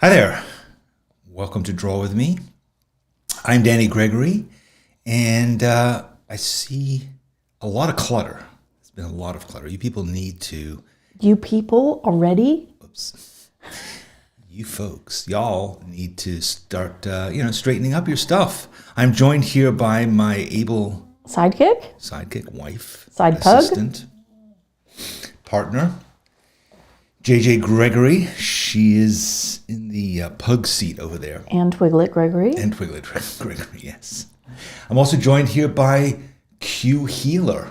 Hi there. Welcome to Draw With Me. I'm Danny Gregory, and I see a lot of clutter. There's been a lot of clutter. You people need to... You people already? Oops. You folks, y'all need to start, straightening up your stuff. I'm joined here by my able... Sidekick, wife, Side pug? assistant, partner, JJ Gregory. She is in the pug seat over there. And Twiglet Gregory. Gregory, yes. I'm also joined here by Q Healer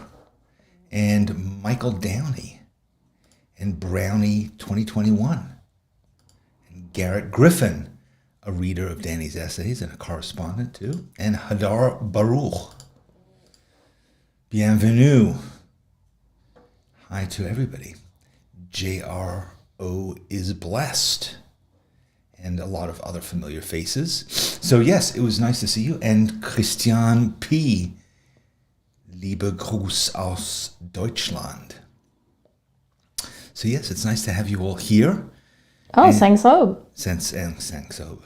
and Michael Downey and Brownie 2021 and Garrett Griffin, a reader of Danny's essays and a correspondent too, and Hadar Baruch. Bienvenue. Hi to everybody. JRO is blessed. And a lot of other familiar faces. So yes, it was nice to see you. And Christian P. Liebe Gruß aus Deutschland. So yes, it's nice to have you all here. Oh, Sang So. Sang So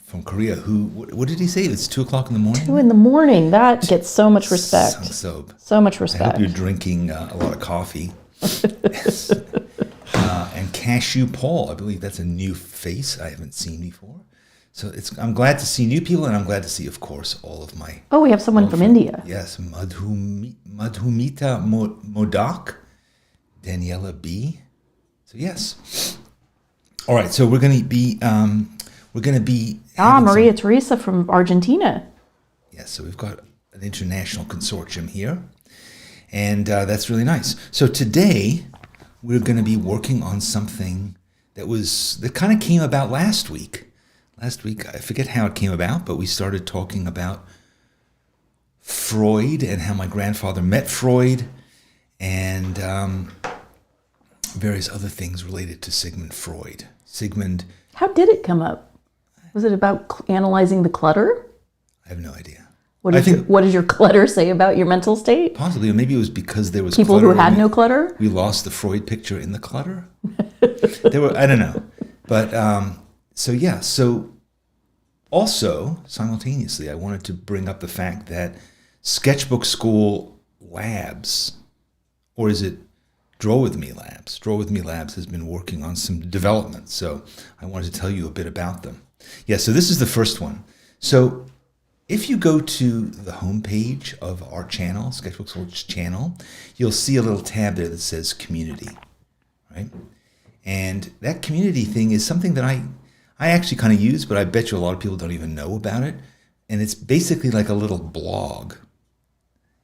from Korea. What did he say? It's 2 o'clock in the morning? 2 in the morning. That gets so much respect. Sang So. So much I respect. hope you're drinking a lot of coffee. Yes. And Cashew Paul, I believe that's a new face I haven't seen before. So I'm glad to see new people, and I'm glad to see, of course, all of my... Oh, we have someone from India. Yes, Madhumita Modak, Daniela B. So yes. All right, so we're going to be... Maria Teresa from Argentina. Yes, so we've got an international consortium here, and that's really nice. So today... we're going to be working on something that kind of came about last week. Last week, I forget how it came about, but we started talking about Freud and how my grandfather met Freud and various other things related to Sigmund Freud. Sigmund... How did it come up? Was it about analyzing the clutter? I have no idea. What does your clutter say about your mental state? Possibly, or maybe it was because there was people clutter who had no clutter. We lost the Freud picture in the clutter. I don't know, but so also simultaneously, I wanted to bring up the fact that Sketchbook School Labs, or is it Draw With Me Labs? Draw With Me Labs has been working on some developments, so I wanted to tell you a bit about them. Yeah, so this is the first one. So if you go to the homepage of our channel, Sketchbook School's channel, you'll see a little tab there that says Community, right? And that community thing is something that I actually kind of use, but I bet you a lot of people don't even know about it. And it's basically like a little blog.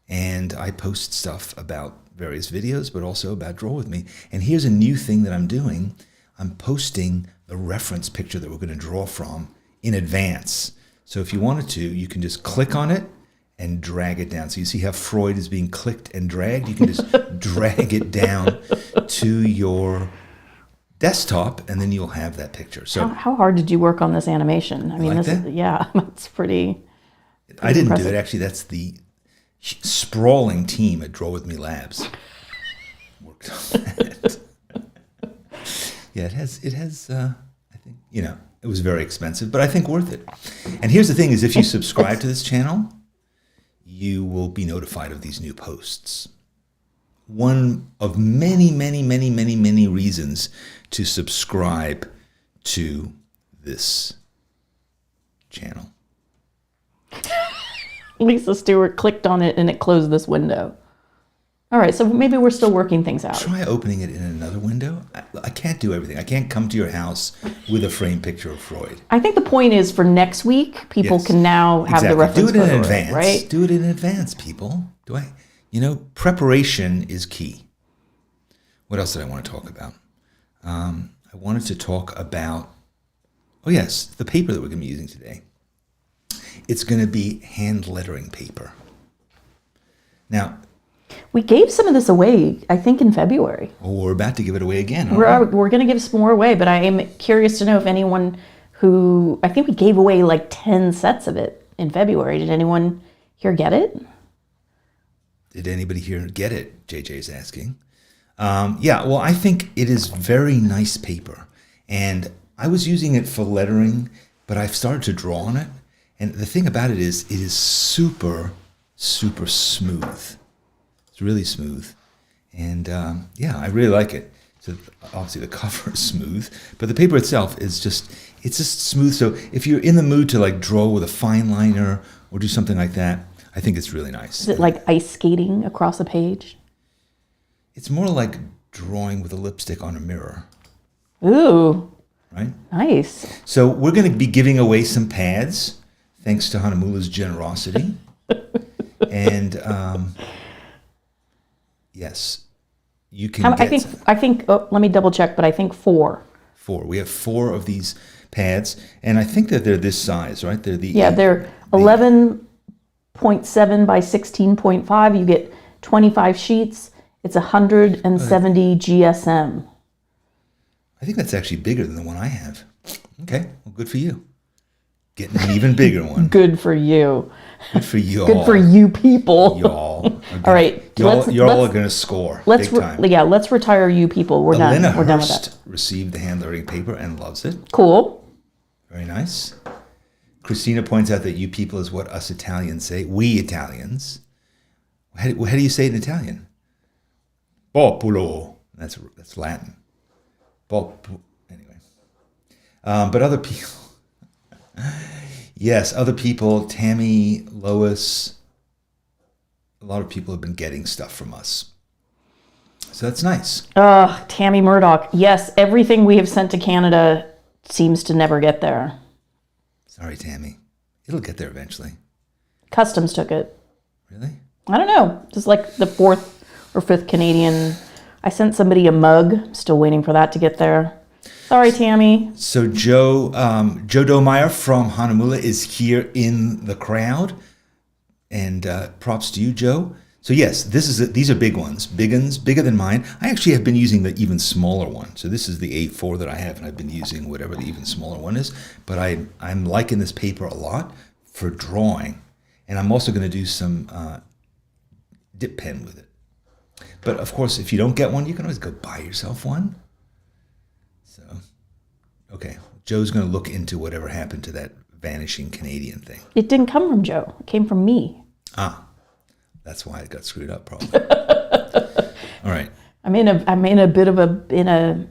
And I post stuff about various videos, but also about Draw With Me. And here's a new thing that I'm doing. I'm posting the reference picture that we're going to draw from in advance. So if you wanted to, you can just click on it and drag it down. So you see how Freud is being clicked and dragged? You can just drag it down to your desktop, and then you'll have that picture. So how hard did you work on this animation? I mean, that's pretty I didn't impressive. do it. Actually, that's the sprawling team at Draw With Me Labs worked on that. Yeah, it has. I think it was very expensive, but I think worth it. And here's the thing: is if you subscribe to this channel, you will be notified of these new posts. One of many, many, many, many, many reasons to subscribe to this channel. Lisa Stewart clicked on it and it closed this window. All right, so maybe we're still working things out. Try opening it in another window. I can't do everything. I can't come to your house with a framed picture of Freud. I think the point is for next week, people can now have the reference. Do it in advance, right? Do it in advance, people. Preparation is key. What else did I want to talk about? I wanted to talk about, the paper that we're going to be using today. It's going to be hand lettering paper. Now, we gave some of this away, I think, in February. Well, we're about to give it away again. We're going to give some more away, but I am curious to know if anyone I think we gave away like 10 sets of it in February. Did anyone here get it? Did anybody here get it? JJ's asking. I think it is very nice paper. And I was using it for lettering, but I've started to draw on it. And the thing about it is super, super smooth. It's really smooth. And yeah, I really like it. So obviously the cover is smooth, but the paper itself is it's just smooth. So if you're in the mood to like draw with a fine liner or do something like that, I think it's really nice. Is it like ice skating across a page? It's more like drawing with a lipstick on a mirror. Ooh, right? Nice. So we're going to be giving away some pads, thanks to Hahnemühle's generosity. And yes, you can get I think let me double check, but I think 4. 4. We have 4 of these pads, and I think that they're this size, right? They're they're 11.7 by 16.5. You get 25 sheets. It's 170 GSM. I think that's actually bigger than the one I have. Okay, well, good for you. Getting an even bigger one. Good for you. Good for y'all. Good for you people. Y'all. All right. Y'all are going to score big time. Let's retire you people. We're done. We're done with that. Received the handlettering paper and loves it. Cool. Very nice. Christina points out that you people is what us Italians say. We Italians. How do you say it in Italian? Populo. That's Latin. Anyway. But other people. Yes, other people, Tammy, Lois, a lot of people have been getting stuff from us. So that's nice. Tammy Murdoch. Yes, everything we have sent to Canada seems to never get there. Sorry, Tammy. It'll get there eventually. Customs took it. Really? I don't know. Just like the 4th or 5th Canadian. I sent somebody a mug. Still waiting for that to get there. Sorry, Tammy. So Joe Domeyer from Hahnemühle is here in the crowd. And props to you, Joe. So yes, these are big ones. Bigger than mine. I actually have been using the even smaller one. So this is the A4 that I have, and I've been using whatever the even smaller one is. But I'm liking this paper a lot for drawing. And I'm also going to do some dip pen with it. But of course, if you don't get one, you can always go buy yourself one. So, okay. Joe's going to look into whatever happened to that vanishing Canadian thing. It didn't come from Joe. It came from me. That's why it got screwed up, probably. All right. I'm in a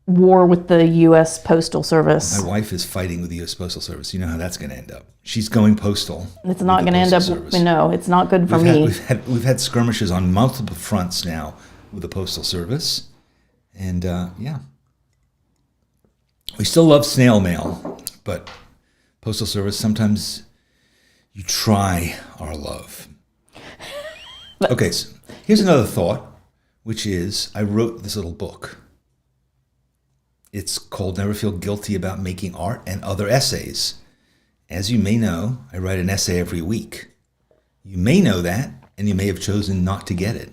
war with the U.S. Postal Service. My wife is fighting with the U.S. Postal Service. You know how that's going to end up. She's going postal. It's not going to end up. No, it's not good for me. We've had skirmishes on multiple fronts now with the Postal Service, and yeah, we still love snail mail, but Postal Service, sometimes you try our love. Okay, so here's another thought, which is I wrote this little book. It's called Never Feel Guilty About Making Art and Other Essays. As you may know, I write an essay every week. You may know that, and you may have chosen not to get it.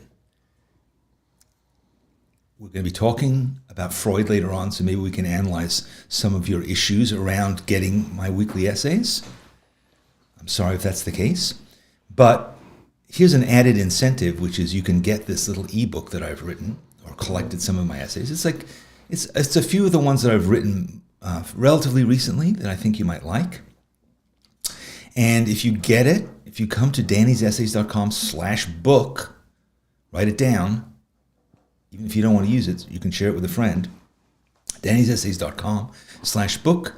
We're going to be talking about Freud later on, so maybe we can analyze some of your issues around getting my weekly essays. I'm sorry if that's the case. But here's an added incentive, which is you can get this little ebook that I've written or collected some of my essays. It's a few of the ones that I've written relatively recently that I think you might like. And if you get it, if you come to dannysessays.com/book, write it down. Even if you don't want to use it, you can share it with a friend. dannysessays.com/book.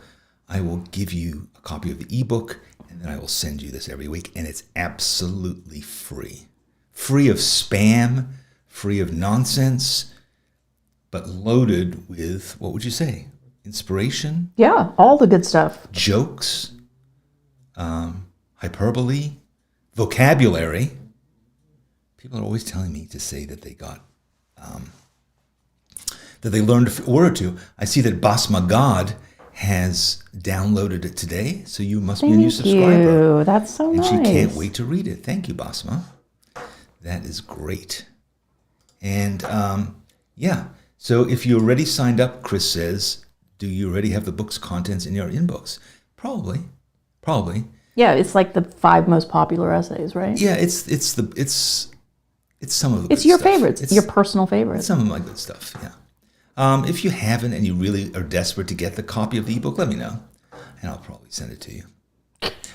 I will give you a copy of the ebook, and then I will send you this every week. And it's absolutely free. Free of spam, free of nonsense, but loaded with, what would you say? Inspiration? Yeah, all the good stuff. Jokes, hyperbole, vocabulary. People are always telling me to say that they got, that they learned a word or two. I see that Basma God has downloaded it today, so you must be a new subscriber. Thank you. That's so nice. And she can't wait to read it. Thank you, Basma. That is great. And yeah, so if you're already signed up, Chris says, do you already have the book's contents in your inbox? Probably. Yeah, it's like the 5 most popular essays, right? Yeah, it's some of the. It's good your stuff. favorites. It's your personal favorites. Some of my good stuff. Yeah. If you haven't and you really are desperate to get the copy of the ebook, let me know, and I'll probably send it to you.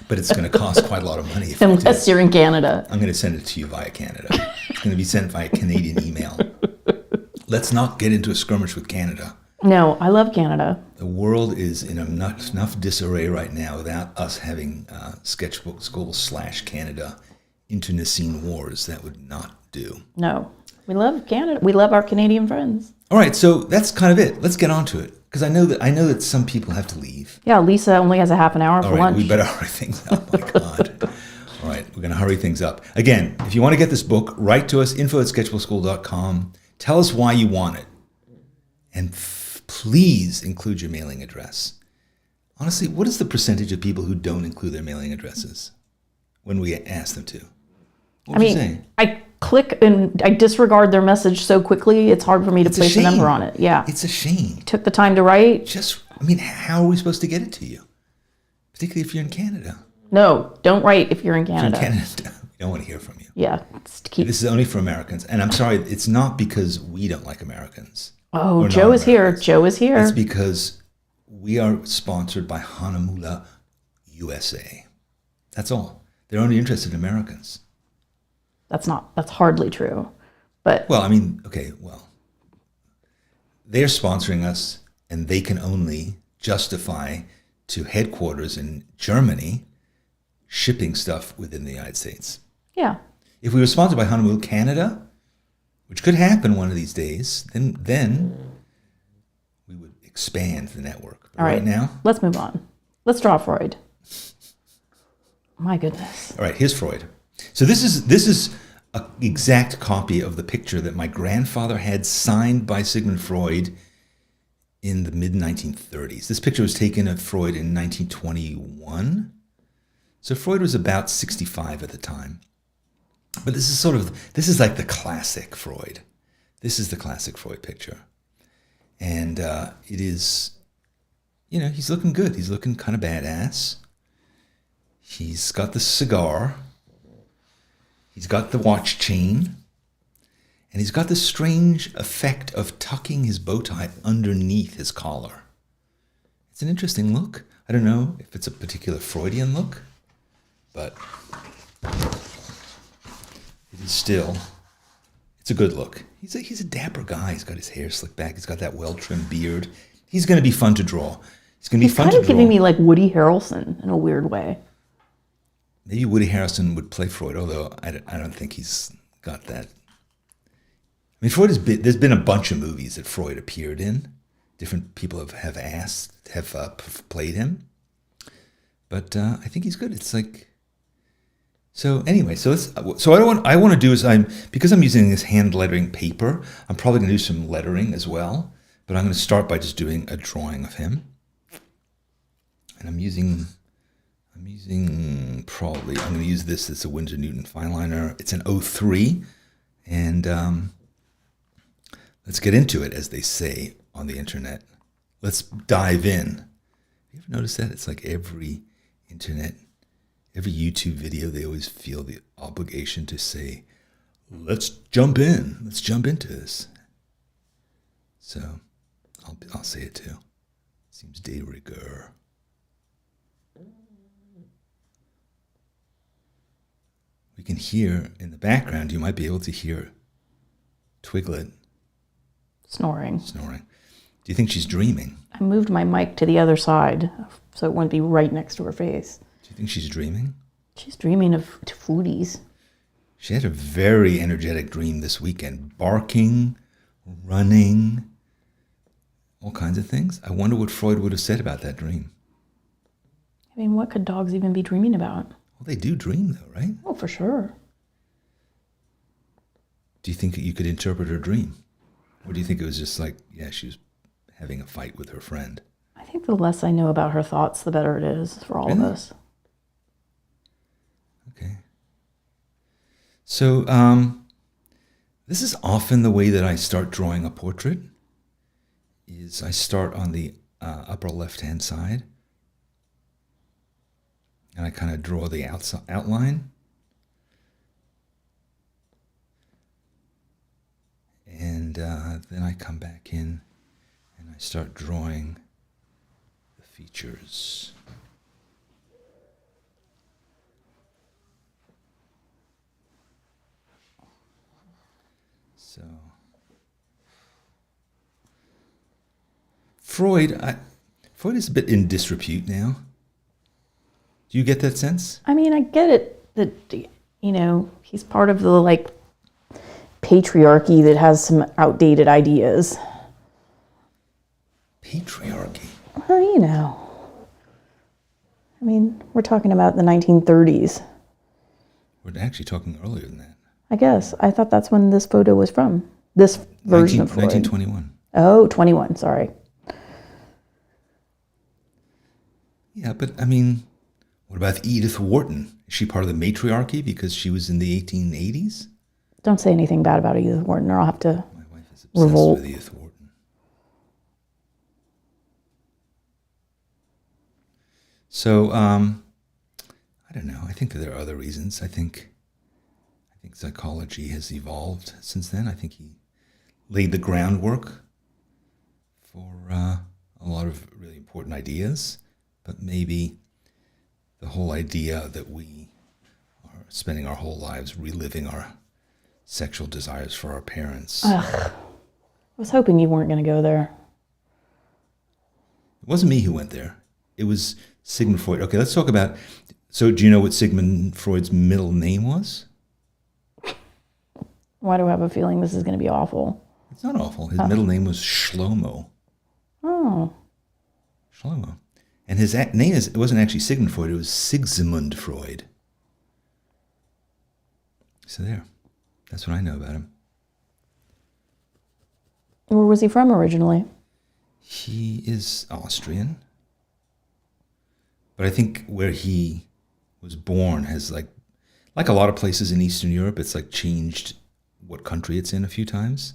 But it's going to cost quite a lot of money. If Unless you're in Canada. I'm going to send it to you via Canada. It's going to be sent via Canadian email. Let's not get into a skirmish with Canada. No, I love Canada. The world is in enough disarray right now without us having sketchbook school / Canada internecine wars. That would not do. No, we love Canada. We love our Canadian friends. All right, so that's kind of it. Let's get on to it, because I know that some people have to leave. Yeah, Lisa only has a half an hour for lunch. We better hurry things up. My God. All right, we're going to hurry things up. Again, if you want to get this book, write to us, info@sketchbookskool.com. Tell us why you want it. And please include your mailing address. Honestly, what is the percentage of people who don't include their mailing addresses when we ask them to? What would you say? I click and I disregard their message so quickly, it's hard for me to place a number on it. Yeah. It's a shame. Took the time to write. How are we supposed to get it to you? Particularly if you're in Canada. No, don't write if you're in Canada. If you're in Canada, we don't want to hear from you. Yeah. This is only for Americans. And I'm sorry, it's not because we don't like Americans. Oh, Joe is here. Joe is here. It's because we are sponsored by Hahnemühle USA. That's all. They're only interested in Americans. That's hardly true. But they're sponsoring us, and they can only justify to headquarters in Germany shipping stuff within the United States. Yeah. If we were sponsored by Hahnemühle Canada, which could happen one of these days, then we would expand the network. But all right now, let's move on. Let's draw Freud. My goodness. All right, here's Freud. So this is an exact copy of the picture that my grandfather had signed by Sigmund Freud in the mid-1930s. This picture was taken of Freud in 1921. So Freud was about 65 at the time. But this is like the classic Freud. This is the classic Freud picture. And it is, he's looking good. He's looking kind of badass. He's got the cigar. He's got the watch chain. And he's got this strange effect of tucking his bow tie underneath his collar. It's an interesting look. I don't know if it's a particular Freudian look, but it's a good look. He's a dapper guy. He's got his hair slicked back. He's got that well-trimmed beard. He's going to be fun to draw. He's kind of giving me like Woody Harrelson in a weird way. Maybe Woody Harrelson would play Freud, although I don't think he's got that. I mean, there's been a bunch of movies that Freud appeared in. Different people have played him. But I think he's good. It's like... So anyway, I want to do is because I'm using this hand lettering paper, I'm probably going to do some lettering as well. But I'm going to start by just doing a drawing of him. And I'm going to use this. It's a Winsor Newton fine liner. It's an 03. And let's get into it, as they say on the internet. Let's dive in. You ever notice that? It's like every YouTube video, they always feel the obligation to say, let's jump in. Let's jump into this. So I'll say it too. Seems de rigueur. We can hear in the background, you might be able to hear Twiglet snoring. Do you think she's dreaming? I moved my mic to the other side so it wouldn't be right next to her face. Do you think she's dreaming? She's dreaming of foodies. She had a very energetic dream this weekend. Barking, running, all kinds of things. I wonder what Freud would have said about that dream. I mean, what could dogs even be dreaming about? Well, they do dream though, right? Oh, for sure. Do you think that you could interpret her dream? Or do you think it was just like, she was having a fight with her friend? I think the less I know about her thoughts, the better it is for all of us. Okay. So this is often the way that I start drawing a portrait. Is I start on the upper left-hand side, and I kind of draw the outline. And then I come back in I start drawing the features. So, Freud is a bit in disrepute now. Do you get that sense? I mean, I get it that, he's part of the, like, patriarchy that has some outdated ideas. Patriarchy? Well, I mean, we're talking about the 1930s. We're actually talking earlier than that. I guess. I thought that's when this photo was from. This version of Freud. 1921. Oh, 21, sorry. Yeah, but I mean, what about Edith Wharton? Is she part of the matriarchy because she was in the 1880s? Don't say anything bad about Edith Wharton or I'll have to My wife is obsessed revolt. with Edith Wharton. So, I don't know. I think that there are other reasons. I think psychology has evolved since then. I think he laid the groundwork for a lot of really important ideas. But maybe the whole idea that we are spending our whole lives reliving our sexual desires for our parents. Ugh. I was hoping you weren't going to go there. It wasn't me who went there. It was Sigmund Freud. Okay, let's talk about... So do you know what Sigmund Freud's middle name was? Why do I have a feeling this is going to be awful? It's not awful. His middle name was Shlomo. Oh. Shlomo. And his name it wasn't actually Sigmund Freud, it was Sigmund Freud. So there. That's what I know about him. Where was he from originally? He is Austrian. But I think where he was born has like a lot of places in Eastern Europe, it's like changed what country it's in a few times.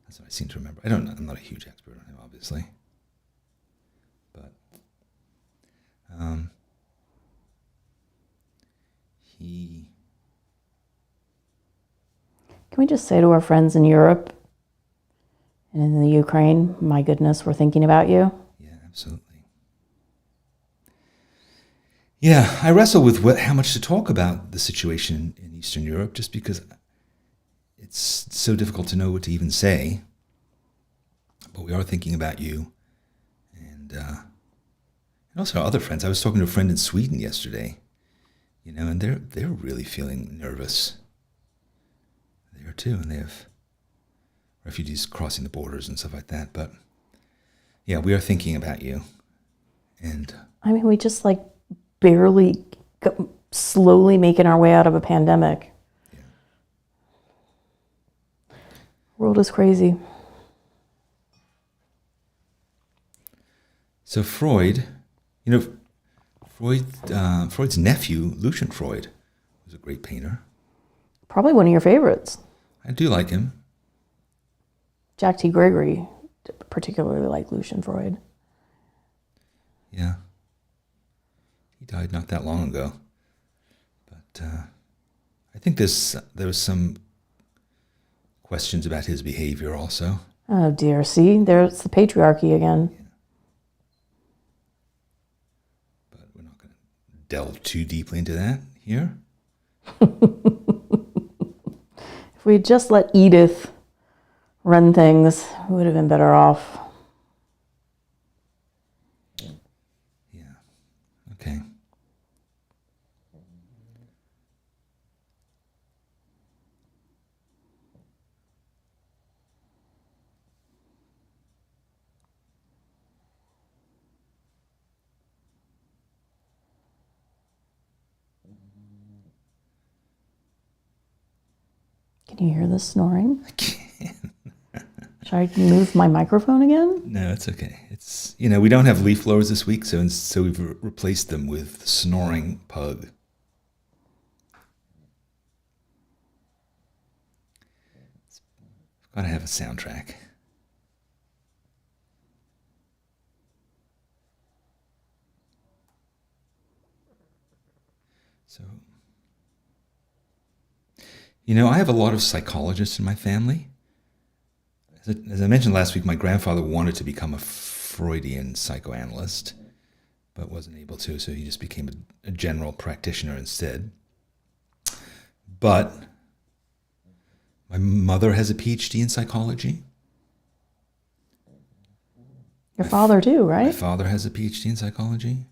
That's what I seem to remember. I don't know. I'm not a huge expert on him, obviously. But he... Can we just say to our friends in Europe and in the Ukraine, my goodness, we're thinking about you? Yeah, absolutely. Yeah, I wrestle with how much to talk about the situation in Eastern Europe just because it's so difficult to know what to even say. But we are thinking about you and also our other friends. I was talking to a friend in Sweden yesterday, and they're really feeling nervous there too, and they have refugees crossing the borders and stuff like that. But yeah, we are thinking about you. And I mean, we just barely slowly making our way out of a pandemic. yeah. World is crazy. So Freud's nephew, Lucian Freud, was a great painter. Probably one of your favorites. I do like him. Jack T. Gregory particularly liked Lucian Freud. Yeah. He died not that long ago. But I think there was some questions about his behavior also. Oh dear, see, there's the patriarchy again. Yeah. But we're not going to delve too deeply into that here. If we had just let Edith run things, we would have been better off. Yeah. Okay. Can you hear this snoring? I can. Should I move my microphone again? No, it's okay. It's we don't have leaf blowers this week, so we've replaced them with snoring pug. I've got to have a soundtrack. So, I have a lot of psychologists in my family. As I mentioned last week, my grandfather wanted to become a Freudian psychoanalyst, but wasn't able to, so he just became a general practitioner instead. But my mother has a PhD in psychology. Your father too, right? My father has a PhD in psychology.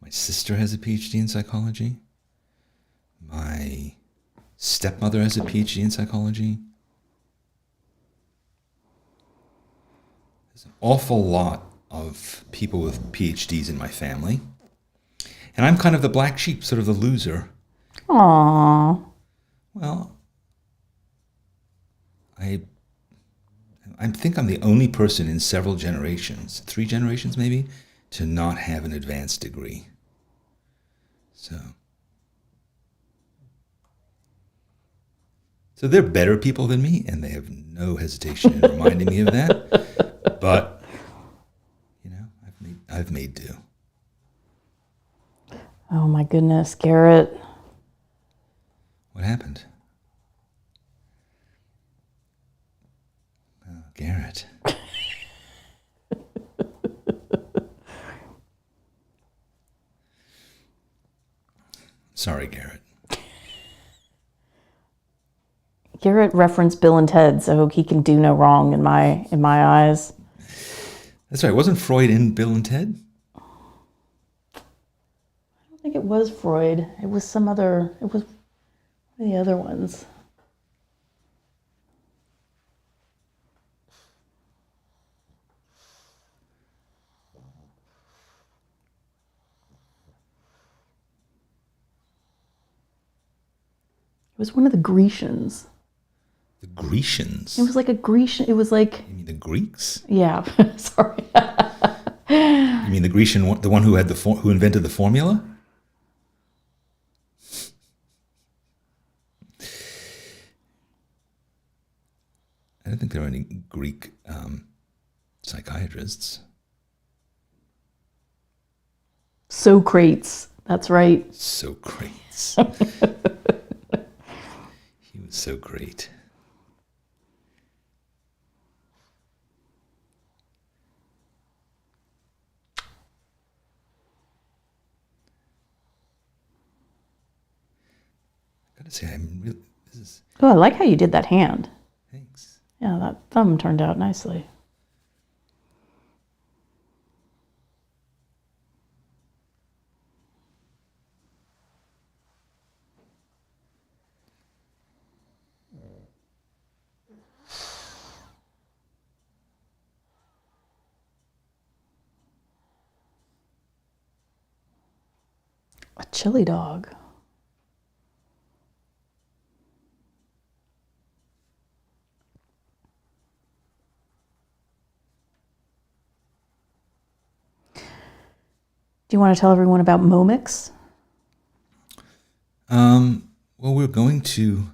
My sister has a PhD in psychology. My stepmother has a PhD in psychology. There's an awful lot of people with PhDs in my family. And I'm kind of the black sheep, sort of the loser. Aww. Well, I think I'm the only person in several generations, 3 generations maybe, to not have an advanced degree. So they're better people than me, and they have no hesitation in reminding me of that. But, I've made do. Oh my goodness, Garrett. What happened? Oh, Garrett. Sorry, Garrett. Garrett referenced Bill and Ted, so he can do no wrong in my eyes. That's right. Wasn't Freud in Bill and Ted? I don't think it was Freud. It was some other. It was one of the other ones. It was one of the Grecians. The Grecians? It was like a Grecian. It was like. You mean the Greeks? Yeah. Sorry. You mean the Grecian, the one who who invented the formula? I don't think there are any Greek psychiatrists. Socrates. That's right. Socrates. He was so great. I gotta say, Oh, I like how you did that hand. Thanks. Yeah, that thumb turned out nicely. A chili dog. Do you want to tell everyone about Momix? Well, we're going to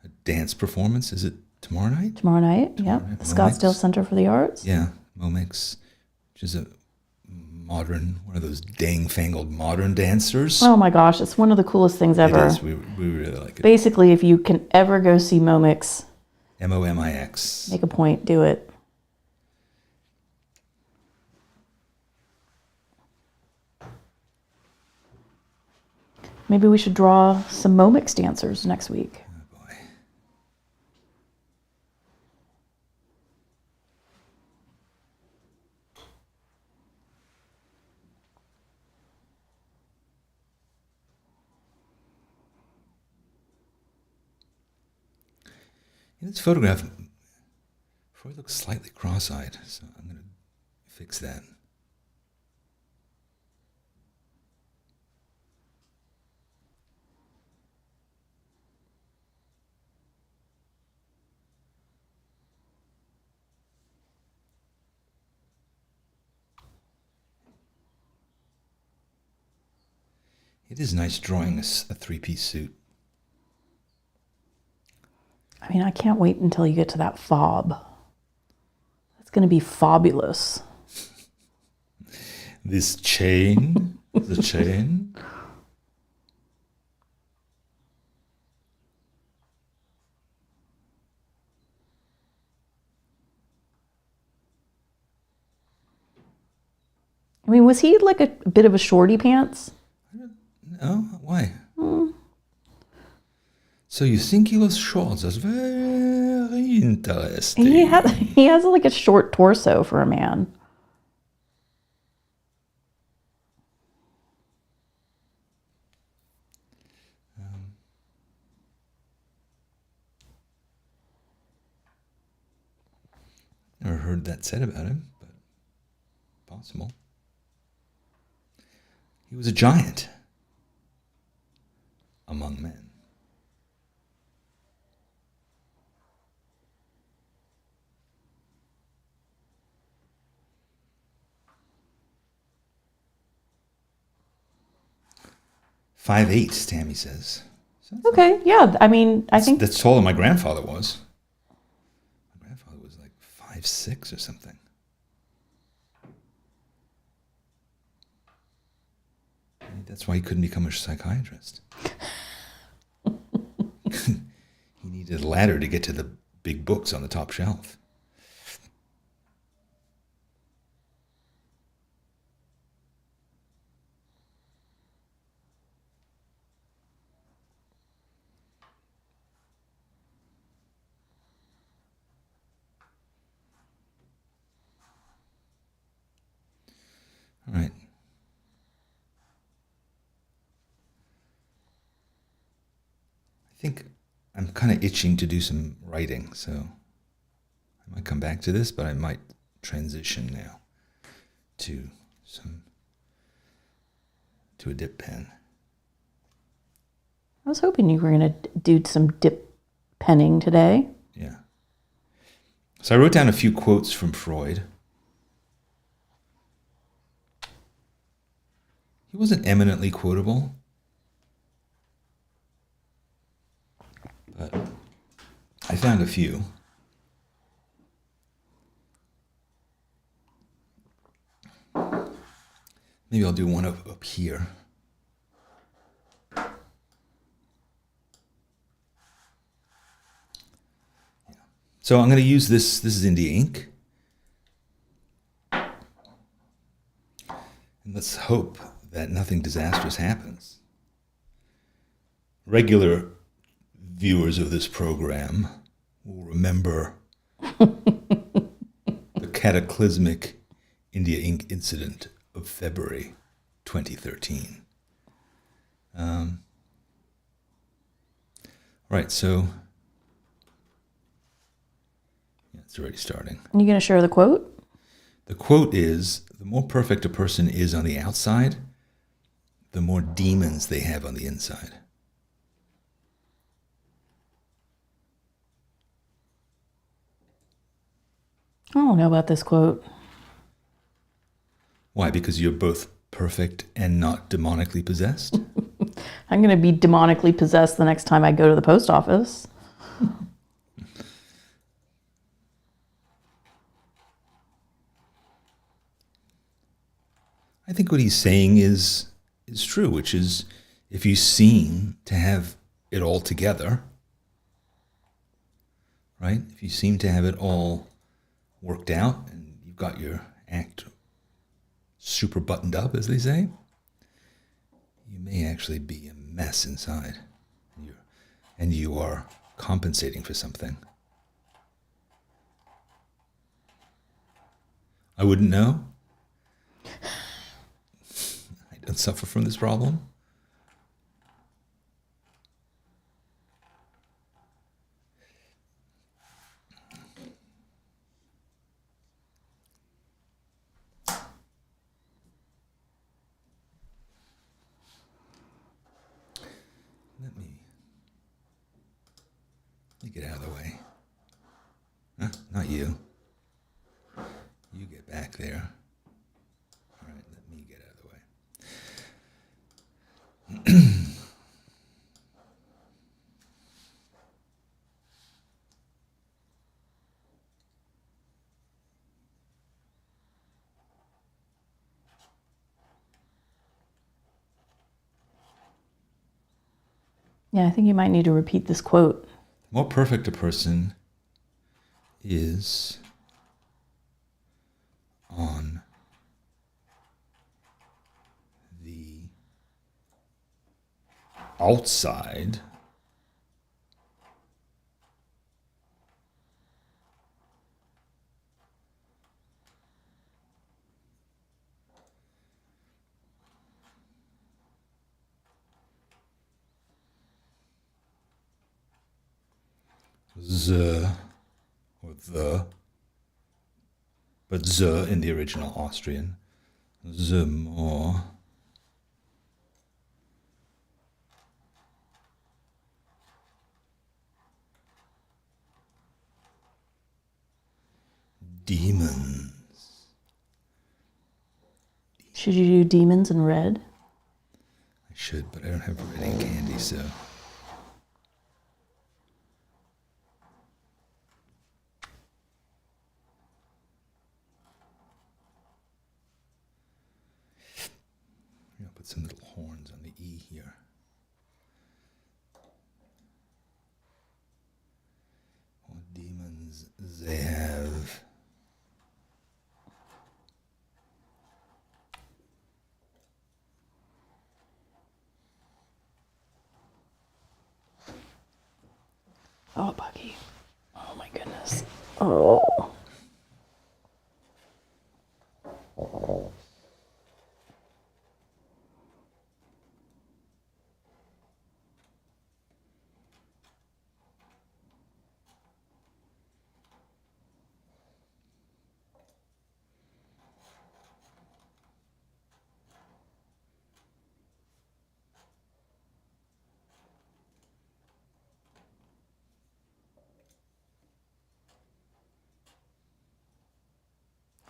a dance performance. Is it tomorrow night? Tomorrow night, Tomorrow yep. night, The Scottsdale Center for the Arts. Yeah, Momix, which is a modern, one of those dang-fangled modern dancers. Oh my gosh, it's one of the coolest things ever. It is. We really like it. Basically, if you can ever go see Momix, Momix. make a point, do it. Maybe we should draw some Momix dancers next week. Oh boy. In this photograph, Freud looks slightly cross-eyed, so I'm going to fix that. It is nice drawing a 3-piece suit. I mean, I can't wait until you get to that fob. That's going to be fabulous. This chain, the chain. I mean, was he like a bit of a shorty pants? No? Why? So you think he was short? That's very interesting. He has like a short torso for a man. Never heard that said about him, but possible. He was a giant among men. "5'8", Tammy says. Okay, yeah. I mean, I think that's taller than my grandfather was. My grandfather was like 5'6" or something. Maybe that's why he couldn't become a psychiatrist. He needed a ladder to get to the big books on the top shelf. All right. I think I'm kind of itching to do some writing, so I might come back to this, but I might transition now to a dip pen. I was hoping you were going to do some dip penning today. Yeah. So I wrote down a few quotes from Freud. He wasn't eminently quotable, but I found a few. Maybe I'll do one up here. Yeah. So I'm going to use this. This is India ink. And let's hope that nothing disastrous happens. Regular viewers of this program will remember the cataclysmic India ink incident of February 2013. Right, so yeah, it's already starting. Are you going to share the quote? The quote is, "The more perfect a person is on the outside, the more demons they have on the inside." I don't know about this quote. Why? Because you're both perfect and not demonically possessed? I'm going to be demonically possessed the next time I go to the post office. I think what he's saying is true, which is if you seem to have it all together, right? If you seem to have it all worked out and you've got your act super buttoned up, as they say, you may actually be a mess inside. And you are compensating for something. I wouldn't know. I don't suffer from this problem. Let me get out of the way. Huh? Not you. You get back there. All right, let me get out of the way. Yeah, I think you might need to repeat this quote. The more perfect a person is on outside. The, or the, but the in the original Austrian. The more. Demons. Should you do demons in red? I should, but I don't have red ink candy, so. I'm gonna put some little horns on the E here. What demons they have. Oh, Bucky. Oh, my goodness. Oh.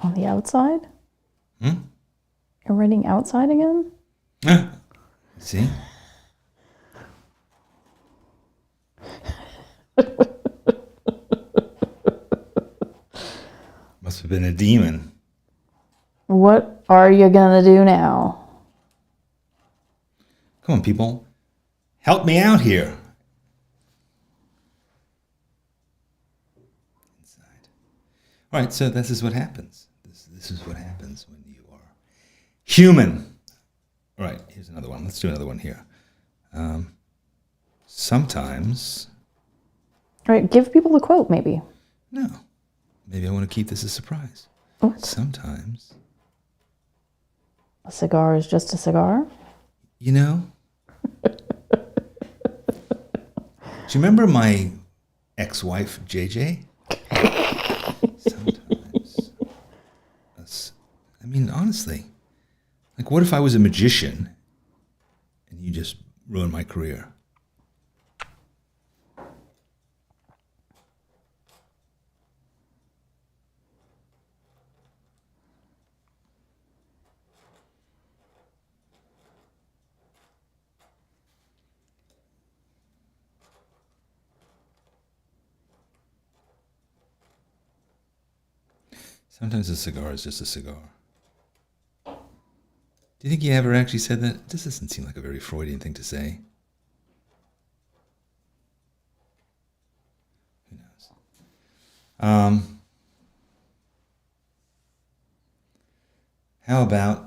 On the outside? You're writing outside again? See? Must have been a demon. What are you gonna do now? Come on, people. Help me out here. Inside. All right, so this is what happens. This is what happens when you are human. All right, here's another one. Let's do another one here. Sometimes. All right, give people the quote, maybe. No. Maybe I want to keep this a surprise. What? Sometimes. A cigar is just a cigar? You know? Do you remember my ex-wife, JJ? Sometimes. I mean, honestly. Like, what if I was a magician and you just ruined my career? Sometimes a cigar is just a cigar. Do you think he ever actually said that? This doesn't seem like a very Freudian thing to say. Who knows? How about,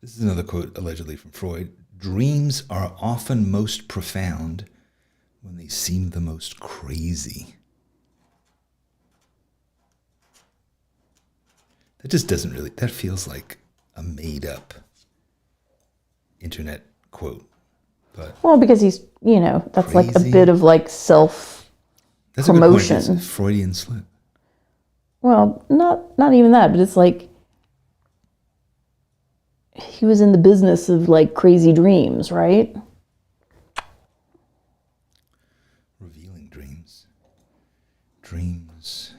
this is another quote allegedly from Freud. Dreams are often most profound when they seem the most crazy. That just doesn't really, that feels like a made up internet quote. But Well, because he's, that's like a Crazy. bit of like self that's a good point. promotion. It's a Freudian slip. Well, not even that, but it's like he was in the business of like crazy dreams, right? Revealing dreams. Dreams.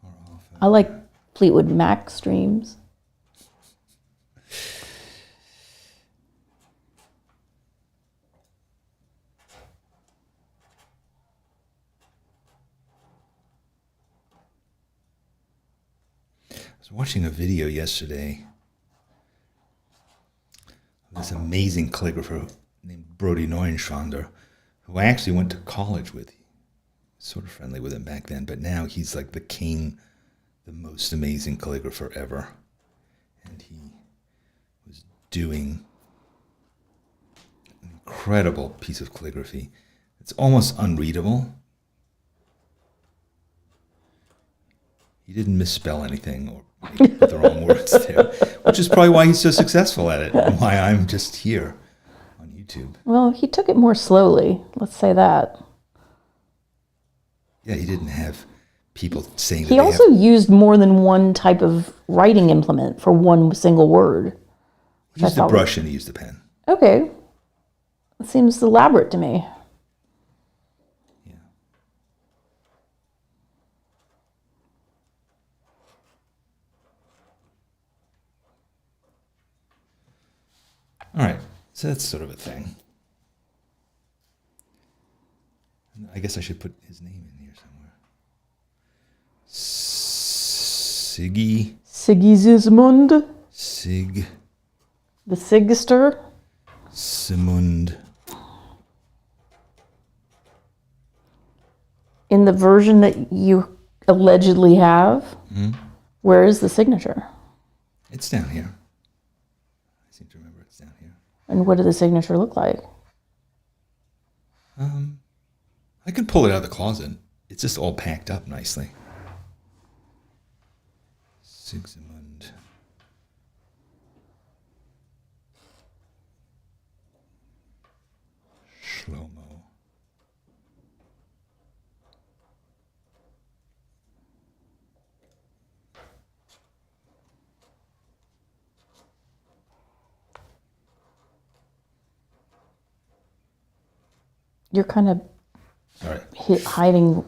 Are often I like Fleetwood Mac's dreams. I was watching a video yesterday of this amazing calligrapher named Brody Neuenschwander, who I actually went to college with. Sort of friendly with him back then, but now he's like the king the most amazing calligrapher ever. And he was doing an incredible piece of calligraphy. It's almost unreadable. He didn't misspell anything or put the wrong words there, which is probably why he's so successful at it and why I'm just here on YouTube. Well, he took it more slowly. Let's say that. Yeah, he didn't have people saying that He also used more than one type of writing implement for one single word. He used the brush and he used the pen. Okay. It seems elaborate to me. Yeah. All right, so that's sort of a thing. I guess I should put his name in here somewhere. Sigismund. Sig. The Sigster. Sigmund. In the version that you allegedly have, where is the signature? It's down here. I seem to remember it's down here. And what did the signature look like? I can pull it out of the closet. It's just all packed up nicely. Sigmund. Shlomo. You're kind of All right. hiding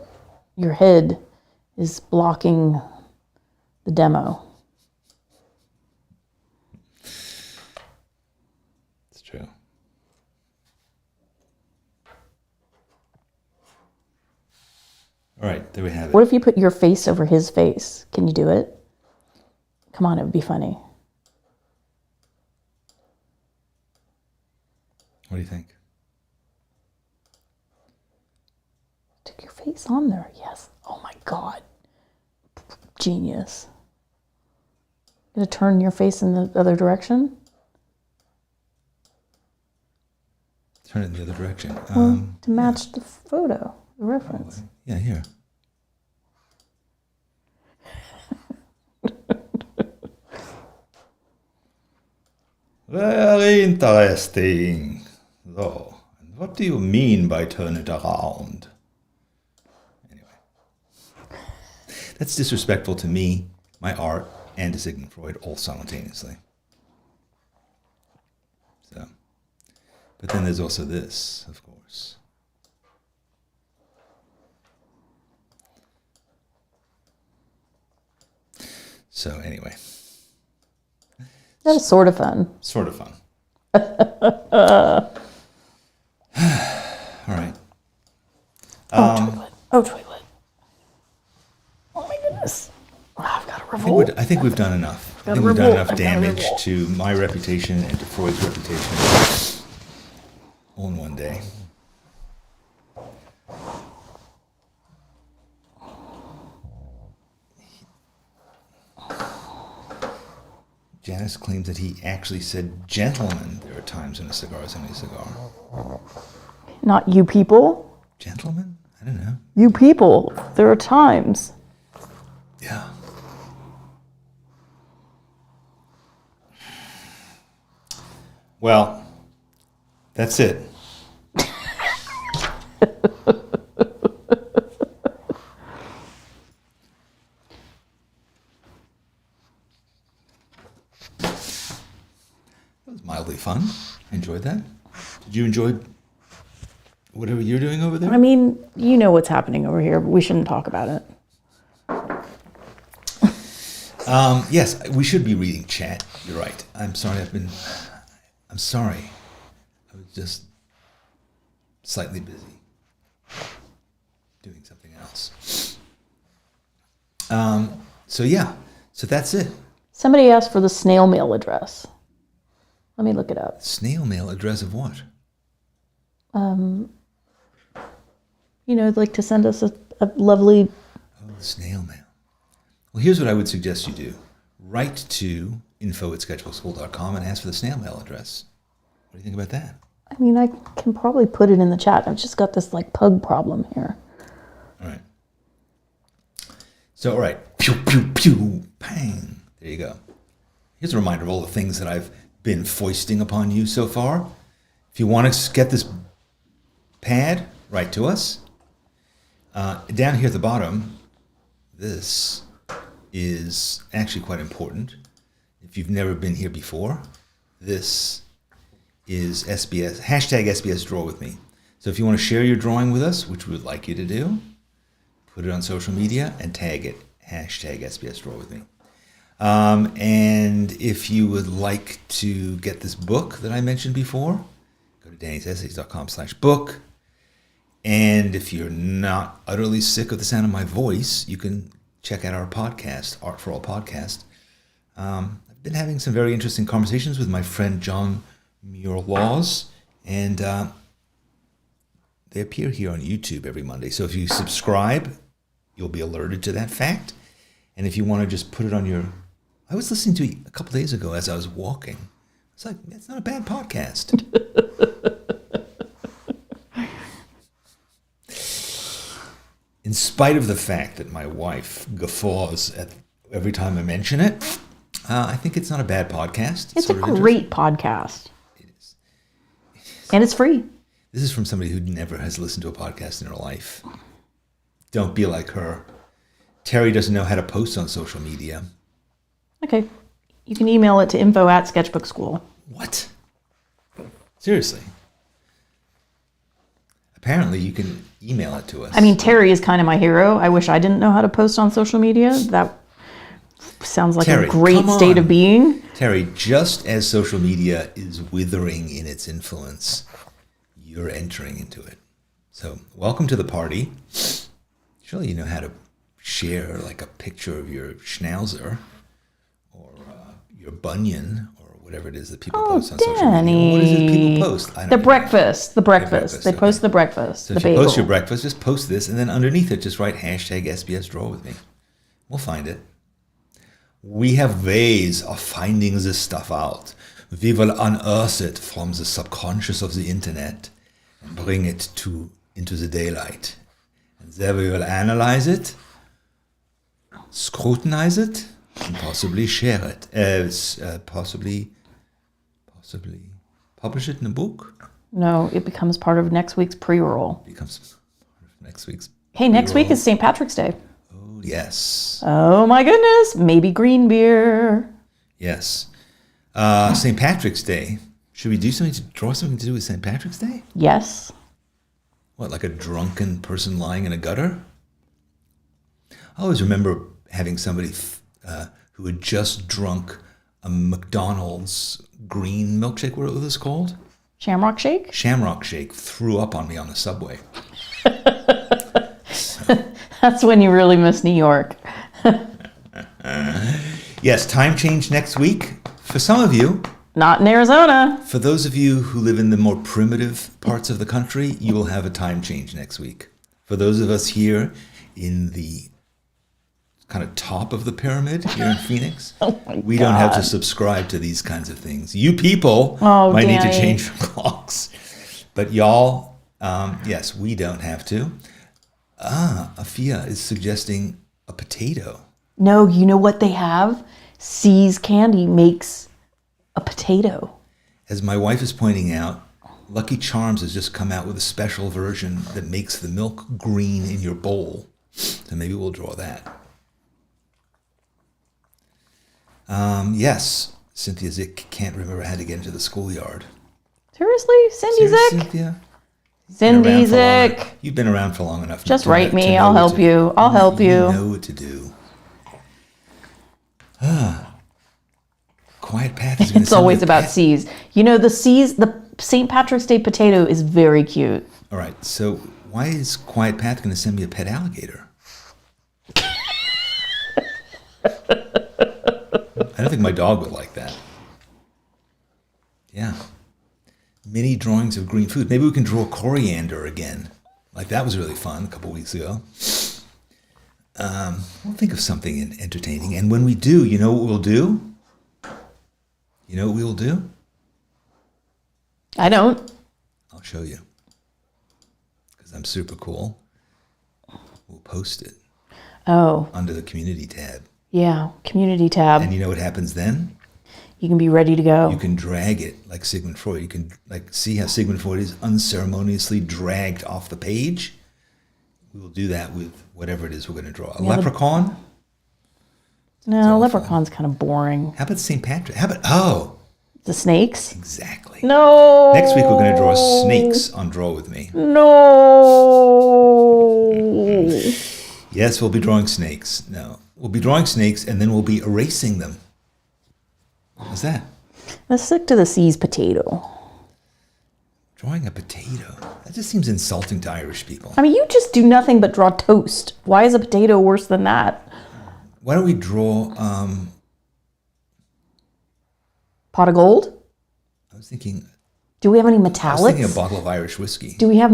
your head is blocking the demo. It's true. All right, there we have it. What if you put your face over his face? Can you do it? Come on, it would be funny. What do you think? Stick your face on there, yes. Oh my God. Genius. Gonna turn your face in the other direction? Turn it in the other direction. To match the photo, the reference. Yeah, here. Very interesting. So, what do you mean by turn it around? Anyway. That's disrespectful to me, my art, and to Sigmund Freud all simultaneously. So, but then there's also this, of course. So anyway. That was sort of fun. Sort of fun. All right. Toilet. Oh, toilet. Oh my goodness. Oh, I've got a revolt. I think we've done enough. I Got a think we've done revolt. enough I've got a damage revolt. to my reputation and to Freud's reputation all in one day. Janice claims that he actually said, "Gentlemen, there are times when a cigar is only a cigar." Not you people. Gentlemen? I don't know. You people. There are times. Yeah. Well, that's it. That was mildly fun. I enjoyed that. Did you enjoy whatever you're doing over there? I mean, you know what's happening over here, but we shouldn't talk about it. Yes, we should be reading chat. You're right. I'm sorry. I'm sorry. I was just slightly busy doing something else. So yeah. So that's it. Somebody asked for the snail mail address. Let me look it up. Snail mail address of what? You know, like to send us a lovely... Oh, snail mail. Well, here's what I would suggest you do. Write to info@sketchbookskool.com and ask for the snail mail address. What do you think about that? I mean, I can probably put it in the chat. I've just got this like pug problem here. All right. So, all right. Pew, pew, pew, bang. There you go. Here's a reminder of all the things that I've been foisting upon you so far. If you want to get this pad, write to us. Down here at the bottom, this is actually quite important. If you've never been here before, this is SBS, hashtag SBS Draw With Me. So if you want to share your drawing with us, which we would like you to do, put it on social media and tag it, hashtag SBS Draw With Me. And if you would like to get this book that I mentioned before, go to dannysessays.com/book. And if you're not utterly sick of the sound of my voice, you can check out our podcast, Art for All Podcast. I've been having some very interesting conversations with my friend John Muir-Laws, and they appear here on YouTube every Monday. So if you subscribe, you'll be alerted to that fact. And if you want to just put it on your... I was listening to it a couple days ago as I was walking. It's like, it's not a bad podcast. In spite of the fact that my wife guffaws at every time I mention it, I think it's not a bad podcast. It's a great podcast. It is. And it's free. This is from somebody who never has listened to a podcast in her life. Don't be like her. Terry doesn't know how to post on social media. Okay. You can email it to info@sketchbookschool. What? Seriously? Apparently you can email it to us. I mean, Terry is kind of my hero. I wish I didn't know how to post on social media. That sounds like Terry, a great come state on. of being. Terry, just as social media is withering in its influence, you're entering into it. So welcome to the party. Surely you know how to share like a picture of your schnauzer or your bunion or whatever it is that people post on social media. What is it people post? I don't The know. breakfast. They post the breakfast. So the if you bagel. post your breakfast, just post this, and then underneath it, just write hashtag SBS Draw With Me. We'll find it. We have ways of finding this stuff out. We will unearth it from the subconscious of the internet and bring it into the daylight. And there we will analyze it, scrutinize it, and possibly share it. Possibly publish it in a book. No, it becomes part of next week's pre-roll. Becomes part of next week's. Hey, next week is St. Patrick's Day. Oh, yes. Oh my goodness. Maybe green beer. Yes. St. Patrick's Day. Should we draw something to do with St. Patrick's Day? Yes. What, like a drunken person lying in a gutter? I always remember having somebody who had just drunk a McDonald's green milkshake, what was it called? Shamrock Shake? Shamrock Shake, threw up on me on the subway. That's when you really miss New York. Yes, time change next week. For some of you, Not in Arizona. for those of you who live in the more primitive parts of the country, you will have a time change next week. For those of us here in the kind of top of the pyramid here in Phoenix, we don't have to subscribe to these kinds of things. You people might need to Danny. change your clocks. But y'all, yes, we don't have to. Afia is suggesting a potato. No, you know what they have? C's Candy makes a potato. As my wife is pointing out, Lucky Charms has just come out with a special version that makes the milk green in your bowl. So maybe we'll draw that. Yes, Cynthia Zick can't remember how to get into the schoolyard. Seriously? Cindy Serious, Zick? Cynthia? Cindy Zick. You've been around for long enough. Just to write to me. know I'll what help to- you. I'll help you. You know what to do. Quiet Path is going to It's always about C's. You know, the St. Patrick's Day potato is very cute. All right, so why is Quiet Path going to send me a pet alligator? I don't think my dog would like that. Yeah. Mini drawings of green food. Maybe we can draw coriander again. Like that was really fun a couple weeks ago. We'll think of something entertaining. And when we do, you know what we'll do? You know what we'll do? I don't. I'll show you. Because I'm super cool. We'll post it. Oh. Under the community tab. Yeah, community tab. And you know what happens then? You can be ready to go. You can drag it like Sigmund Freud. You can see how Sigmund Freud is unceremoniously dragged off the page. We will do that with whatever it is we're going to draw. A leprechaun? No, leprechaun's kind of boring. How about St. Patrick? How about, the snakes? Exactly. No. Next week we're going to draw snakes on Draw With Me. No. Yes, we'll be drawing snakes. No. We'll be drawing snakes and then we'll be erasing them. What's that? Let's stick to the C's potato. Drawing a potato. That just seems insulting to Irish people. I mean, you just do nothing but draw toast. Why is a potato worse than that? Why don't we draw... pot of gold? I was thinking... Do we have any metallics? I was thinking a bottle of Irish whiskey. Do we have...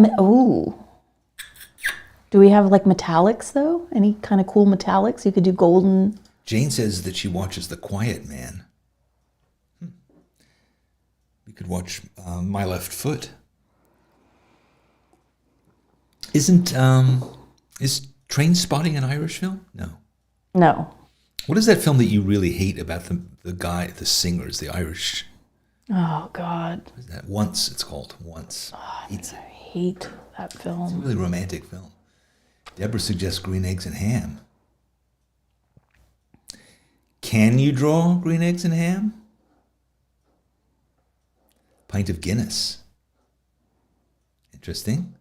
Do we have, like, metallics, though? Any kind of cool metallics? You could do golden... Jane says that she watches The Quiet Man. We could watch My Left Foot. Is Train Spotting an Irish film? No. No. What is that film that you really hate about the guy, the singers, the Irish? Oh, God. What is that? Once, it's called. Once. Oh, I hate that film. It's a really romantic film. Deborah suggests green eggs and ham. Can you draw green eggs and ham? Pint of Guinness. Interesting.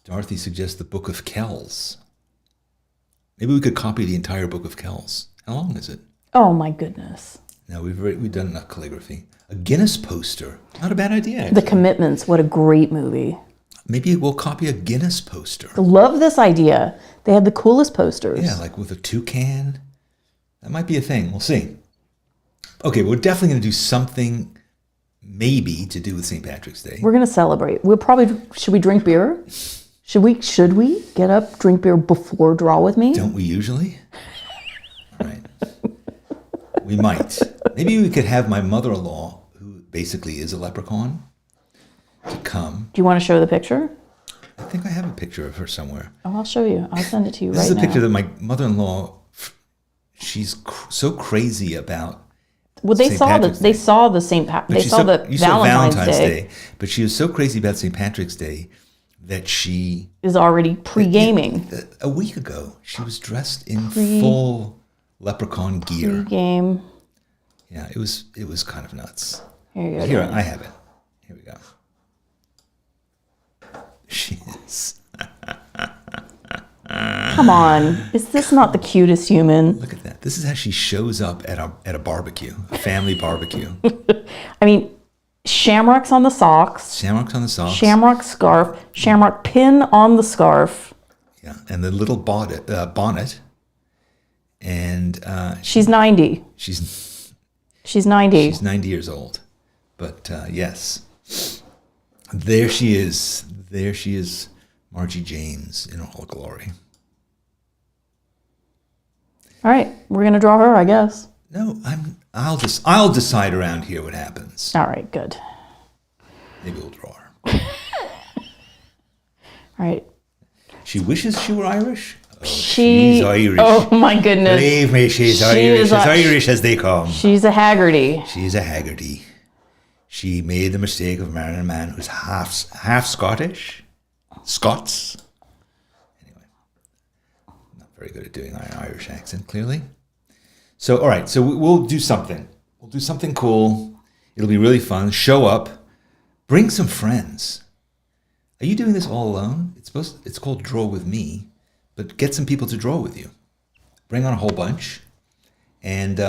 Dorothy suggests the Book of Kells. Maybe we could copy the entire Book of Kells. How long is it? Oh, my goodness. No, we've done enough calligraphy. A Guinness poster. Not a bad idea, actually. The Commitments. What a great movie. Maybe we'll copy a Guinness poster. Love this idea. They had the coolest posters. Yeah, like with a toucan. That might be a thing. We'll see. Okay, we're definitely going to do something maybe to do with St. Patrick's Day. We're going to celebrate. Should we drink beer? Should we get up, drink beer before Draw With Me? Don't we usually? Right. We might. Maybe we could have my mother-in-law, who basically is a leprechaun, to come. Do you want to show the picture? I think I have a picture of her somewhere. Oh, I'll show you. I'll send it to you right now. This is a picture that my mother-in-law, she's so crazy about. Well, they saw the Valentine's Day. But she was so crazy about St. Patrick's Day that she is already pre-gaming. A week ago, she was dressed in full leprechaun gear. Pre-game. Yeah, it was kind of nuts. Here you go. Here, I have it. Here we go. She is. Come on. Is this not the cutest human? Look at that. This is how she shows up at a barbecue, a family barbecue. I mean, shamrocks on the socks. Shamrocks on the socks. Shamrock scarf. Shamrock pin on the scarf. Yeah, and the little bonnet. And she's 90. She's 90. She's 90 years old. But yes, there she is. There she is, Margie James in all glory. All right, we're gonna draw her, I guess. No, I'll decide around here what happens. All right, good. Maybe we'll draw her. All right. She wishes she were Irish. Oh, she's Irish. Oh my goodness. Believe me, she's Irish. As Irish as they come. She's a Haggerty. She's a Haggerty. She made the mistake of marrying a man who's half Scottish. Scots. Anyway, not very good at doing an Irish accent, clearly. So, all right. So we'll do something. We'll do something cool. It'll be really fun. Show up. Bring some friends. Are you doing this all alone? It's called Draw With Me, but get some people to draw with you. Bring on a whole bunch, and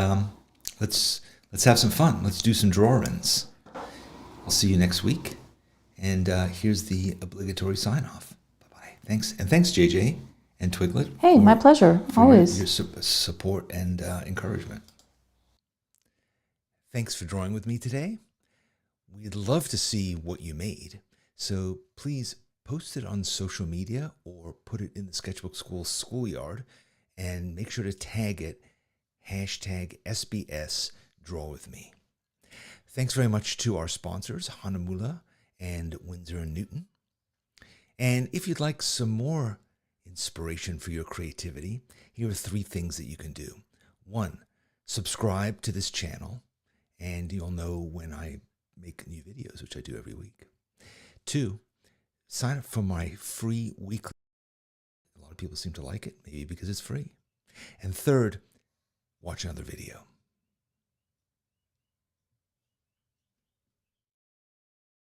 let's have some fun. Let's do some draw-ins. I'll see you next week. And here's the obligatory sign-off. Bye-bye. Thanks. And thanks, JJ and Twiglet. Hey, my pleasure. Always. Your support and encouragement. Thanks for drawing with me today. We'd love to see what you made. So please post it on social media or put it in the Sketchbook School schoolyard. and make sure to tag it hashtag SBS Draw With Me. Thanks very much to our sponsors, Hahnemühle and Winsor & Newton. And if you'd like some more inspiration for your creativity, here are 3 things that you can do. 1, subscribe to this channel, and you'll know when I make new videos, which I do every week. 2, sign up for my free weekly. A lot of people seem to like it, maybe because it's free. And 3rd, watch another video.